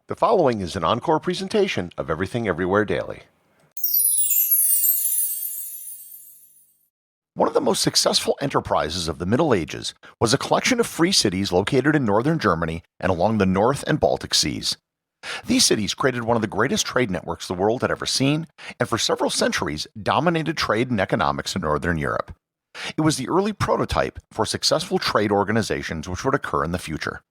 The following is an encore presentation of Everything Everywhere Daily. One of the most successful enterprises of the Middle Ages was a collection of free cities located in northern Germany and along the North and Baltic Seas. These cities created one of the greatest trade networks the world had ever seen, and for several centuries dominated trade and economics in northern Europe. It was the early prototype for successful trade organizations which would occur in the future.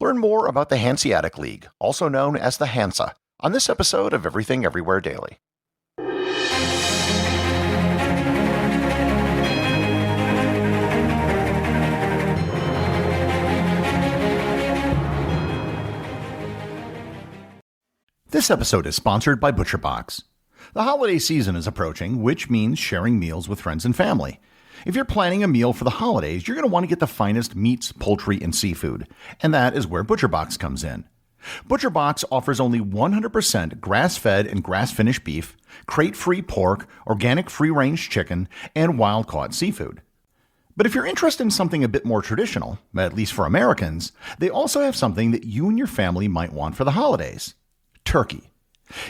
Learn more about the Hanseatic League, also known as the Hansa, on this episode of Everything Everywhere Daily. This episode is sponsored by ButcherBox. The holiday season is approaching, which means sharing meals with friends and family. If you're planning a meal for the holidays, you're going to want to get the finest meats, poultry, and seafood, and that is where ButcherBox comes in. ButcherBox offers only 100% grass-fed and grass-finished beef, crate-free pork, organic free-range chicken, and wild-caught seafood. But if you're interested in something a bit more traditional, at least for Americans, they also have something that you and your family might want for the holidays: turkey.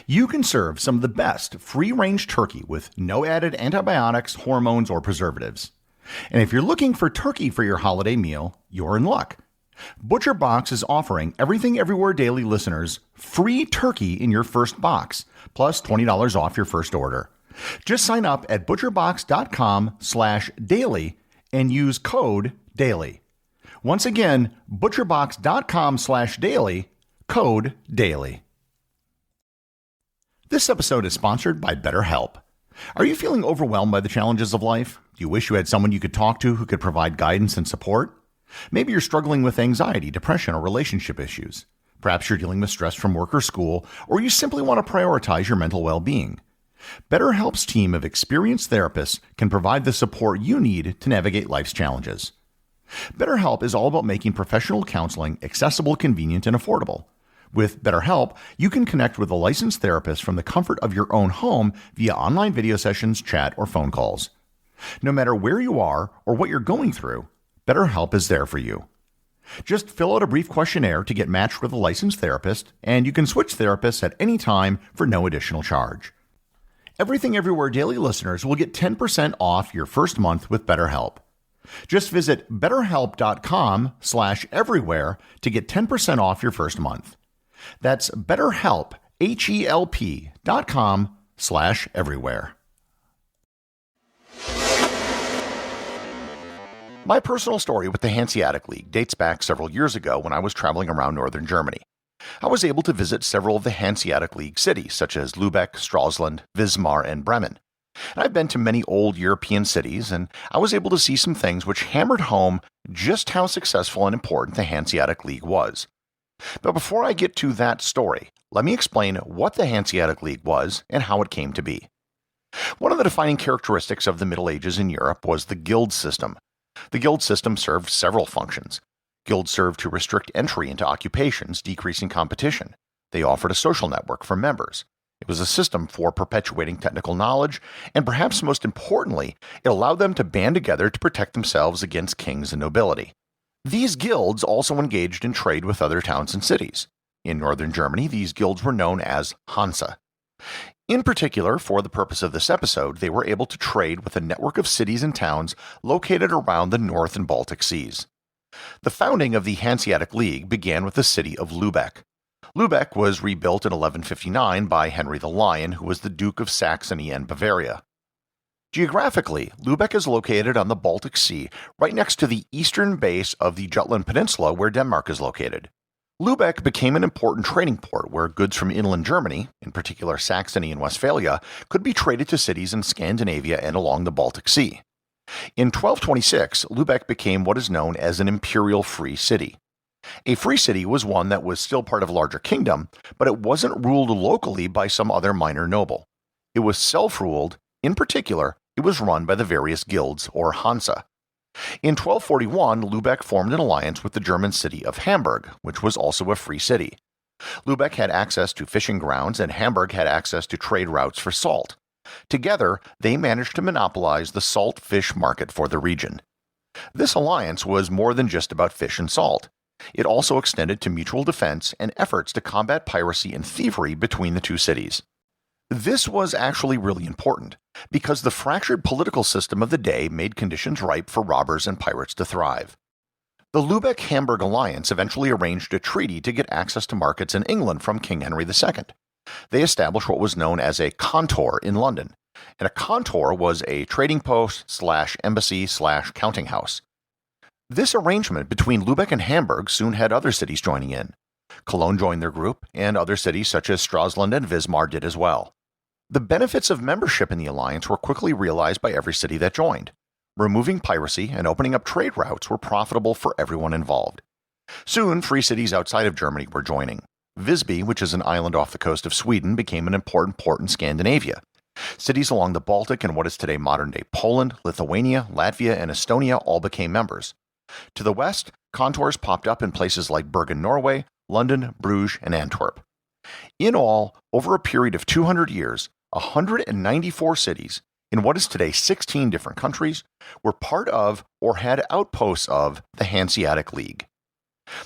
You can serve some of the best free-range turkey with no added antibiotics, hormones, or preservatives. And if you're looking for turkey for your holiday meal, you're in luck. ButcherBox is offering Everything Everywhere Daily listeners free turkey in your first box, plus $20 off your first order. Just sign up at butcherbox.com/daily and use code DAILY. Once again, butcherbox.com/daily, code DAILY. This episode is sponsored by BetterHelp. Are you feeling overwhelmed by the challenges of life? Do you wish you had someone you could talk to who could provide guidance and support? Maybe you're struggling with anxiety, depression, or relationship issues. Perhaps you're dealing with stress from work or school, or you simply want to prioritize your mental well-being. BetterHelp's team of experienced therapists can provide the support you need to navigate life's challenges. BetterHelp is all about making professional counseling accessible, convenient, and affordable. With BetterHelp, you can connect with a licensed therapist from the comfort of your own home via online video sessions, chat, or phone calls. No matter where you are or what you're going through, BetterHelp is there for you. Just fill out a brief questionnaire to get matched with a licensed therapist, and you can switch therapists at any time for no additional charge. Everything Everywhere Daily listeners will get 10% off your first month with BetterHelp. Just visit betterhelp.com/everywhere to get 10% off your first month. That's BetterHelp, HELP.com/everywhere. My personal story with the Hanseatic League dates back several years ago when I was traveling around northern Germany. I was able to visit several of the Hanseatic League cities, such as Lübeck, Stralsund, Wismar, and Bremen. And I've been to many old European cities, and I was able to see some things which hammered home just how successful and important the Hanseatic League was. But before I get to that story, let me explain what the Hanseatic League was and how it came to be. One of the defining characteristics of the Middle Ages in Europe was the guild system. The guild system served several functions. Guilds served to restrict entry into occupations, decreasing competition. They offered a social network for members. It was a system for perpetuating technical knowledge, and perhaps most importantly, it allowed them to band together to protect themselves against kings and nobility. These guilds also engaged in trade with other towns and cities. In northern Germany, these guilds were known as Hansa. In particular, for the purpose of this episode, they were able to trade with a network of cities and towns located around the North and Baltic Seas. The founding of the Hanseatic League began with the city of Lübeck. Lübeck was rebuilt in 1159 by Henry the Lion, who was the Duke of Saxony and Bavaria. Geographically, Lübeck is located on the Baltic Sea, right next to the eastern base of the Jutland Peninsula where Denmark is located. Lübeck became an important trading port where goods from inland Germany, in particular Saxony and Westphalia, could be traded to cities in Scandinavia and along the Baltic Sea. In 1226, Lübeck became what is known as an imperial free city. A free city was one that was still part of a larger kingdom, but it wasn't ruled locally by some other minor noble. It was self-ruled. In particular, it was run by the various guilds, or Hansa. In 1241, Lübeck formed an alliance with the German city of Hamburg, which was also a free city. Lübeck had access to fishing grounds, and Hamburg had access to trade routes for salt. Together, they managed to monopolize the salt fish market for the region. This alliance was more than just about fish and salt. It also extended to mutual defense and efforts to combat piracy and thievery between the two cities. This was actually really important, because the fractured political system of the day made conditions ripe for robbers and pirates to thrive. The Lubeck-Hamburg alliance eventually arranged a treaty to get access to markets in England from King Henry II. They established what was known as a Encore in London, and a Encore was a trading post / embassy / counting house. This arrangement between Lubeck and Hamburg soon had other cities joining in. Cologne joined their group, and other cities such as Stralsund and Wismar did as well. The benefits of membership in the alliance were quickly realized by every city that joined. Removing piracy and opening up trade routes were profitable for everyone involved. Soon, free cities outside of Germany were joining. Visby, which is an island off the coast of Sweden, became an important port in Scandinavia. Cities along the Baltic and what is today modern-day Poland, Lithuania, Latvia, and Estonia all became members. To the west, contours popped up in places like Bergen, Norway, London, Bruges, and Antwerp. In all, over a period of 200 years, 194 cities, in what is today 16 different countries, were part of or had outposts of the Hanseatic League.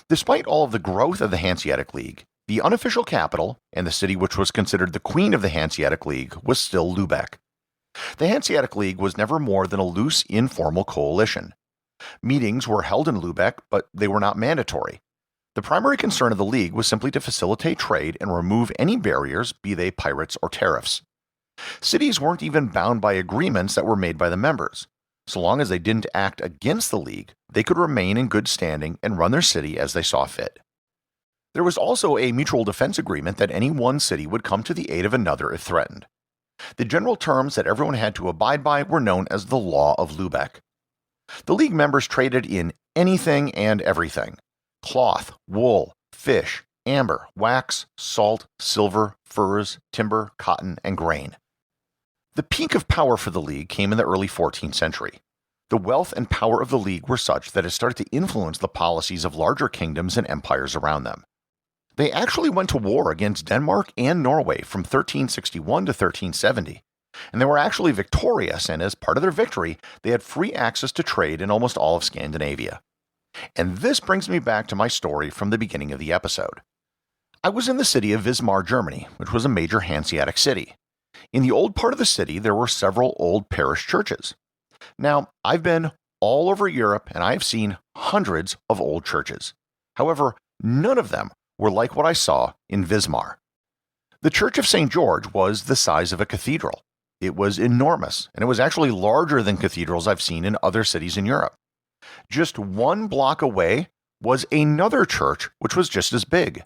Despite all of the growth of the Hanseatic League, the unofficial capital, and the city which was considered the queen of the Hanseatic League, was still Lübeck. The Hanseatic League was never more than a loose, informal coalition. Meetings were held in Lübeck, but they were not mandatory. The primary concern of the League was simply to facilitate trade and remove any barriers, be they pirates or tariffs. Cities weren't even bound by agreements that were made by the members. So long as they didn't act against the League, they could remain in good standing and run their city as they saw fit. There was also a mutual defense agreement that any one city would come to the aid of another if threatened. The general terms that everyone had to abide by were known as the Law of Lübeck. The League members traded in anything and everything: cloth, wool, fish, amber, wax, salt, silver, furs, timber, cotton, and grain. The peak of power for the League came in the early 14th century. The wealth and power of the League were such that it started to influence the policies of larger kingdoms and empires around them. They actually went to war against Denmark and Norway from 1361 to 1370, and they were actually victorious, and as part of their victory, they had free access to trade in almost all of Scandinavia. And this brings me back to my story from the beginning of the episode. I was in the city of Wismar, Germany, which was a major Hanseatic city. In the old part of the city, there were several old parish churches. Now, I've been all over Europe, and I have seen hundreds of old churches. However, none of them were like what I saw in Wismar. The Church of St. George was the size of a cathedral. It was enormous, and it was actually larger than cathedrals I've seen in other cities in Europe. Just one block away was another church which was just as big.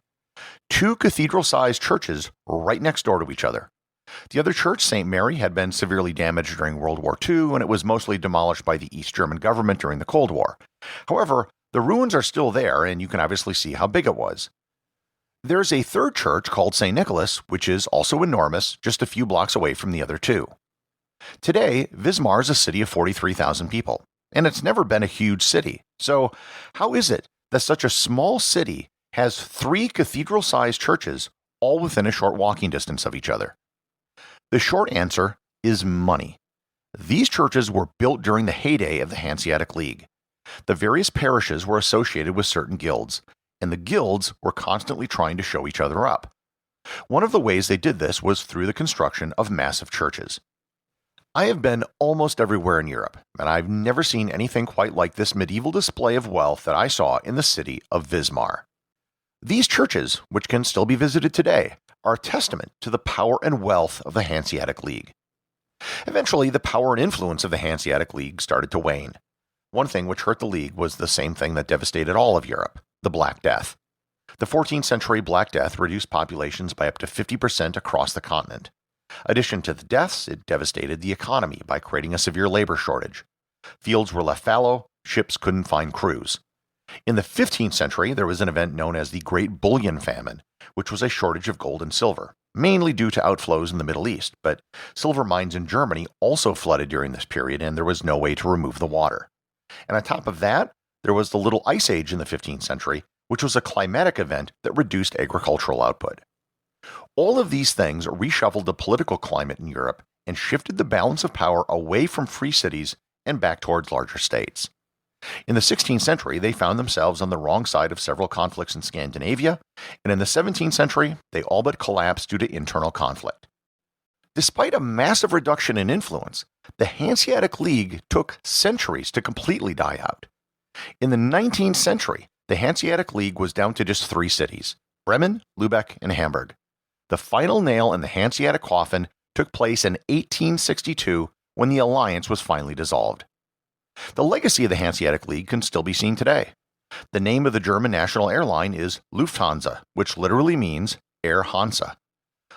Two cathedral-sized churches right next door to each other. The other church, St. Mary, had been severely damaged during World War II, and it was mostly demolished by the East German government during the Cold War. However, the ruins are still there, and you can obviously see how big it was. There's a third church called St. Nicholas, which is also enormous, just a few blocks away from the other two. Today, Wismar is a city of 43,000 people, and it's never been a huge city. So, how is it that such a small city has three cathedral-sized churches all within a short walking distance of each other? The short answer is money. These churches were built during the heyday of the Hanseatic League. The various parishes were associated with certain guilds, and the guilds were constantly trying to show each other up. One of the ways they did this was through the construction of massive churches. I have been almost everywhere in Europe, and I've never seen anything quite like this medieval display of wealth that I saw in the city of Wismar. These churches, which can still be visited today, are a testament to the power and wealth of the Hanseatic League. Eventually, the power and influence of the Hanseatic League started to wane. One thing which hurt the League was the same thing that devastated all of Europe: the Black Death. The 14th century Black Death reduced populations by up to 50% across the continent. Addition to the deaths, it devastated the economy by creating a severe labor shortage. Fields were left fallow, ships couldn't find crews. In the 15th century, there was an event known as the Great Bullion Famine, which was a shortage of gold and silver, mainly due to outflows in the Middle East, but silver mines in Germany also flooded during this period, and there was no way to remove the water. And on top of that, there was the Little Ice Age in the 15th century, which was a climatic event that reduced agricultural output. All of these things reshuffled the political climate in Europe and shifted the balance of power away from free cities and back towards larger states. In the 16th century, they found themselves on the wrong side of several conflicts in Scandinavia, and in the 17th century, they all but collapsed due to internal conflict. Despite a massive reduction in influence, the Hanseatic League took centuries to completely die out. In the 19th century, the Hanseatic League was down to just 3 cities: Bremen, Lübeck, and Hamburg. The final nail in the Hanseatic coffin took place in 1862 when the alliance was finally dissolved. The legacy of the Hanseatic League can still be seen today. The name of the German national airline is Lufthansa, which literally means Air Hansa.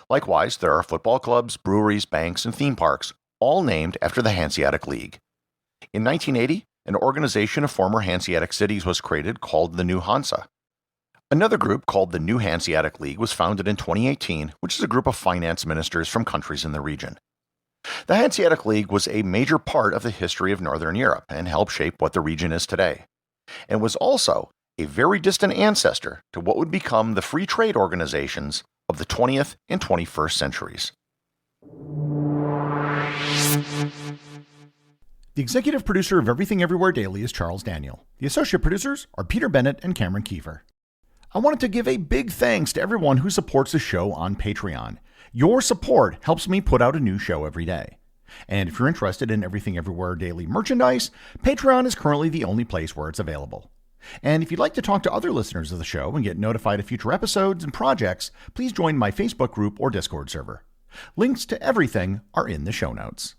Likewise, there are football clubs, breweries, banks, and theme parks, all named after the Hanseatic League. In 1980, an organization of former Hanseatic cities was created called the New Hansa. Another group called the New Hanseatic League was founded in 2018, which is a group of finance ministers from countries in the region. The Hanseatic League was a major part of the history of Northern Europe and helped shape what the region is today, and was also a very distant ancestor to what would become the free trade organizations of the 20th and 21st centuries. The executive producer of Everything Everywhere Daily is Charles Daniel. The associate producers are Peter Bennett and Cameron Kieffer. I wanted to give a big thanks to everyone who supports the show on Patreon. Your support helps me put out a new show every day. And if you're interested in Everything Everywhere Daily merchandise, Patreon is currently the only place where it's available. And if you'd like to talk to other listeners of the show and get notified of future episodes and projects, please join my Facebook group or Discord server. Links to everything are in the show notes.